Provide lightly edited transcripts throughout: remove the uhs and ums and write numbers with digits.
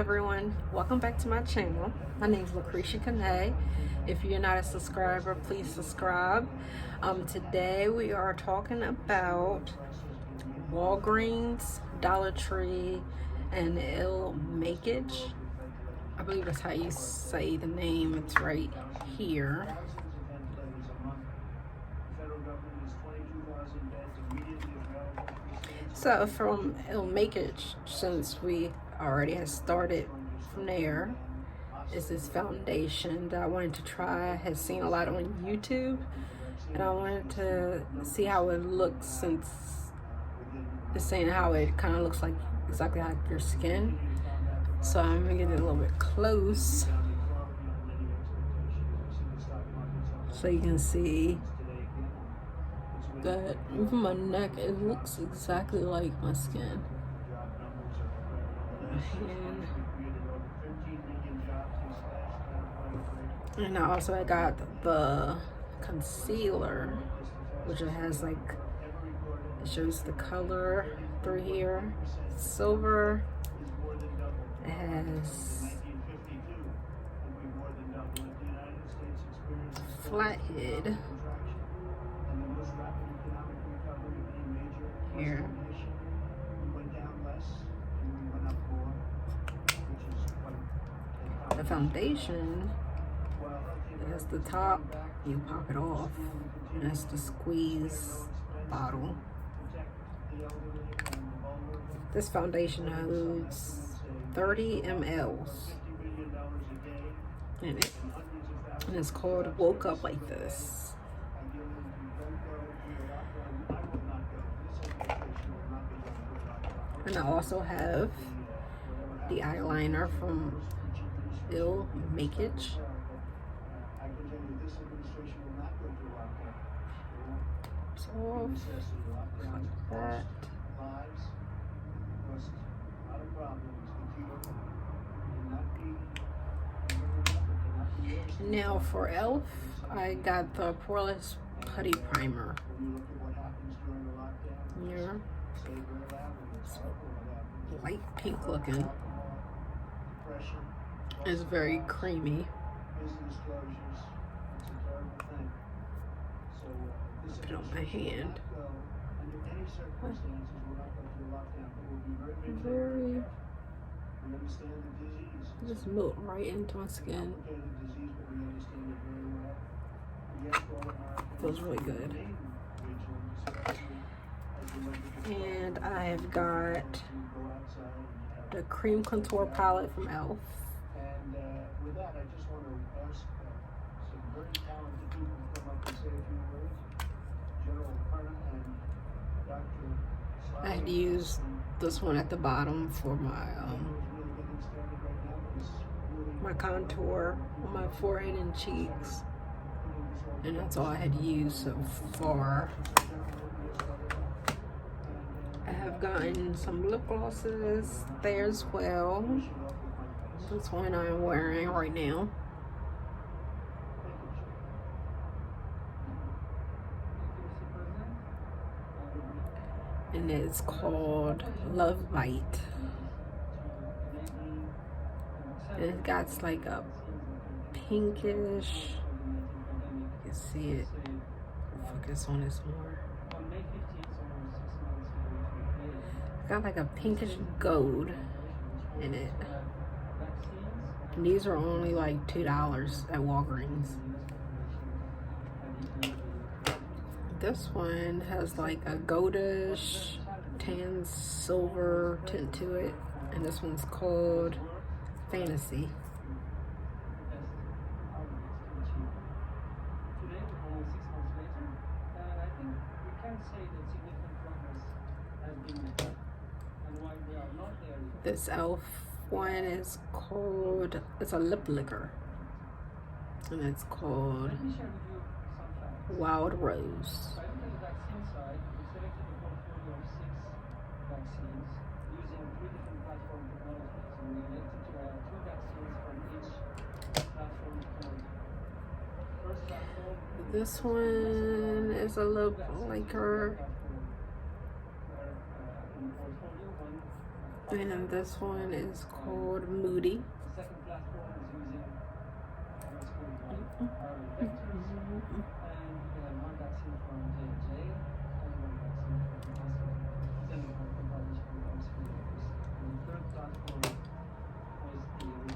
everyone, welcome back to my channel. My name is Lucretia Kane. If you're not a subscriber, please subscribe. Today we are talking about Walgreens, Dollar Tree, and Makiage. I believe that's how you say the name. It's right here. So from Makiage, since we already have started from there, is this foundation that I wanted to try. I had seen a lot on YouTube, and I wanted to see how it looks, since it's saying how it kind of looks like exactly like your skin. So I'm gonna get it a little bit close so you can see that from my neck it looks exactly like my skin. And I also got the concealer, which it has like, it shows the color through here, silver. It has flathead here. The foundation has the top, you pop it off, and that's the squeeze bottle. This foundation holds 30 mLs in it, and it's called Woke Up Like This. And I also have the eyeliner from Makiage. So like that. Now for e.l.f., I got the Poreless Putty Primer. Here. It's light pink looking. It's very creamy. Put it on my hand. Very, just melt right into my skin. Feels really good. And I have got the cream contour palette from e.l.f. With that, I just want to ask some very talented people to come up and say a few words. General Perna and Dr. I had to use this one at the bottom for my my contour on my forehead and cheeks, and that's all I had to use so far. I have gotten some lip glosses there as well. This one I'm wearing right now. And it's called Love Bite. And it got like a pinkish, you can see it, focus on this more. It got like a pinkish gold in it. And these are only like $2 at Walgreens. This one has like a goldish tan silver tint to it, and this one's called Fantasy. This e.l.f. one is called, it's a lip licker, and it's called Wild Rose. This one is a lip licker. And this one is called Moody.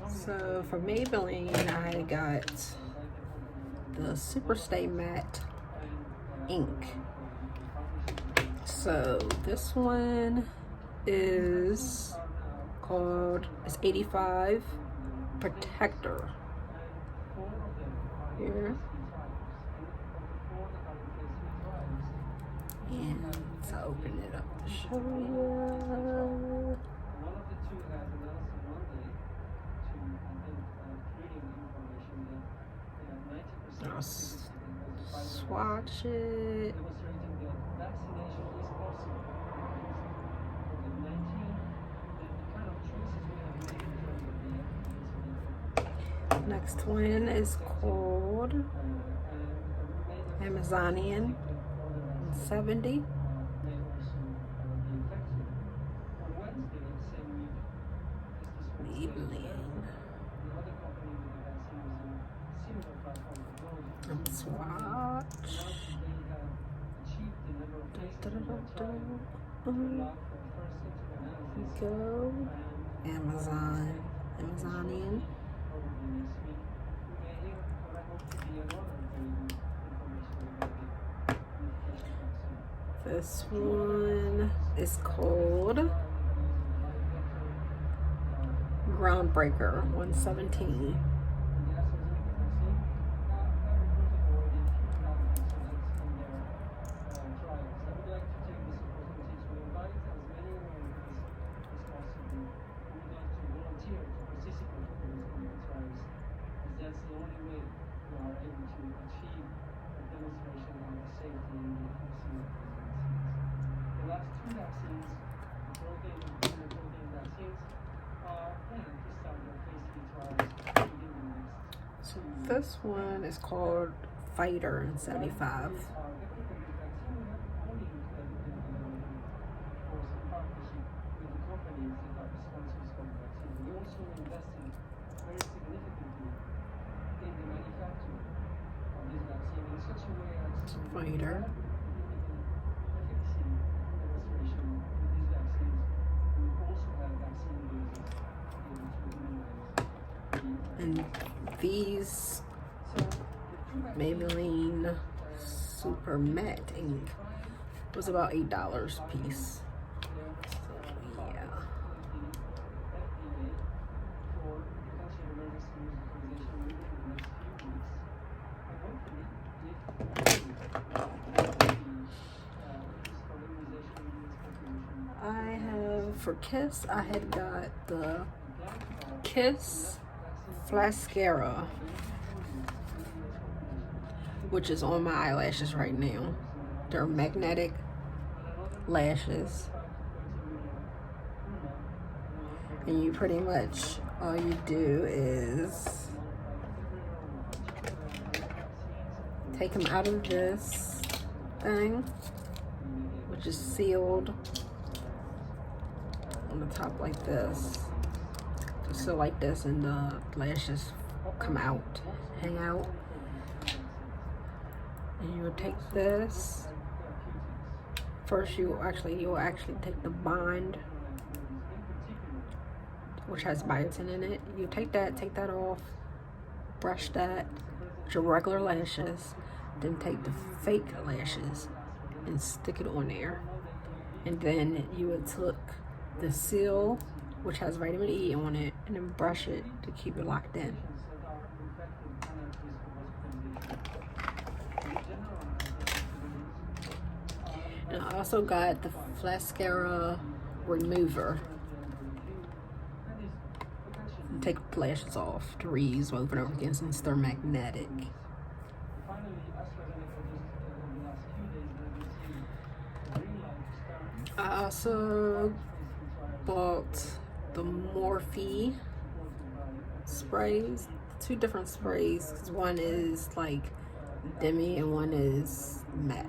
So for Maybelline, I got the Super Stay Matte ink. So this one is called, it's 85 Protector. Here. And to open it up to show you. I'll swatch it. Next one is called Amazonian 70. Swatch. Go. Amazonian. This one is called Groundbreaker 117. So this one is called Fighter 75. Fighter. And these Maybelline Super Matte ink was about $8 a piece. So yeah. I have, for Kiss, I had got the Kiss Falscara, which is on my eyelashes right now. They're magnetic lashes. And you pretty much, all you do is take them out of this thing, which is sealed on the top like this. Just so like this, and the lashes come out, hang out. And you would take this. First you'll actually take the bind, which has biotin in it. You take that off, brush that with your regular lashes, then take the fake lashes and stick it on there. And then you would took the seal, which has vitamin E on it, and then brush it to keep it locked in. And I also got the Falscara remover. Take the lashes off to reuse over and over again since they're magnetic. I also bought the Morphe sprays, 2 different sprays, because one is like demi and one is matte.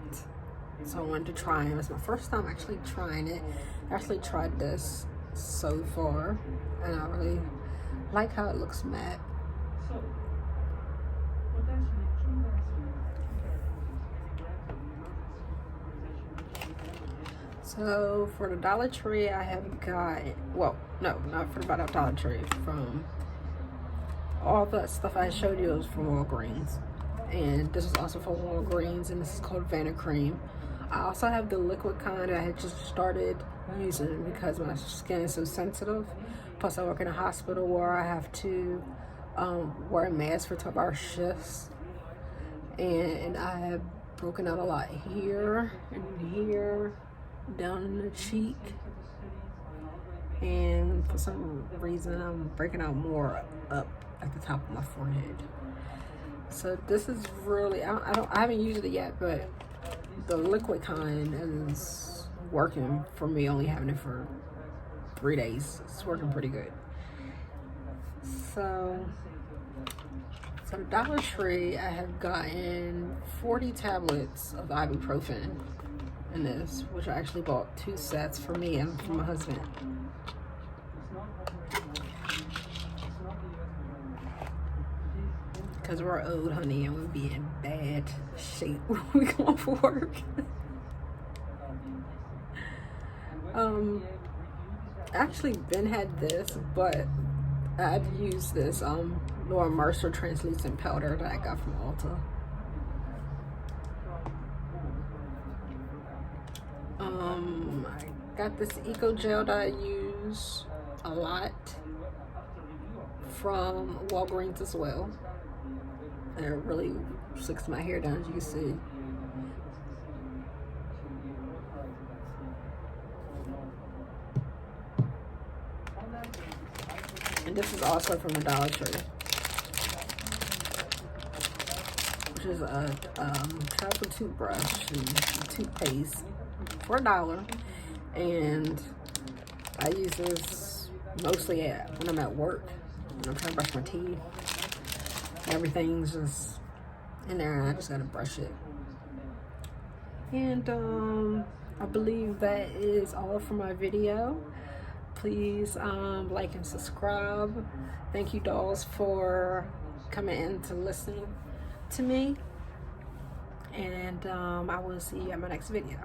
So I wanted to try them. It's my first time actually trying it. I actually tried this so far, and I really like how it looks matte. So for the Dollar Tree, I have got, well, no, not for the Dollar Tree, from all the stuff I showed you was from Walgreens. And this is also from Walgreens, and this is called Vanna Cream. I also have the liquid kind I had just started using because my skin is so sensitive. Plus I work in a hospital where I have to wear a mask for 12-hour shifts. And I have broken out a lot here and here, down in the cheek. And for some reason I'm breaking out more up at the top of my forehead. So this is really, I haven't used it yet, but the liquid kind is working for me, only having it for 3 days. It's working pretty good. So the Dollar Tree, I have gotten 40 tablets of ibuprofen in this, which I actually bought 2 sets for me and for my husband. Because we're old, honey, and we'll be in bad shape when we go for work. Actually, Ben had this, but I've used this Laura Mercer translucent powder that I got from Ulta. I got this Eco Gel that I use a lot from Walgreens as well. And it really slicks my hair down, as you can see. And this is also from the Dollar Tree, which is a travel toothbrush and toothpaste for $1. And I use this mostly when I'm at work, when I'm trying to brush my teeth. Everything's just in there, and I just gotta brush it. And I believe that is all for my video. Please like and subscribe. Thank you, dolls, for coming in to listen to me. And I will see you at my next video.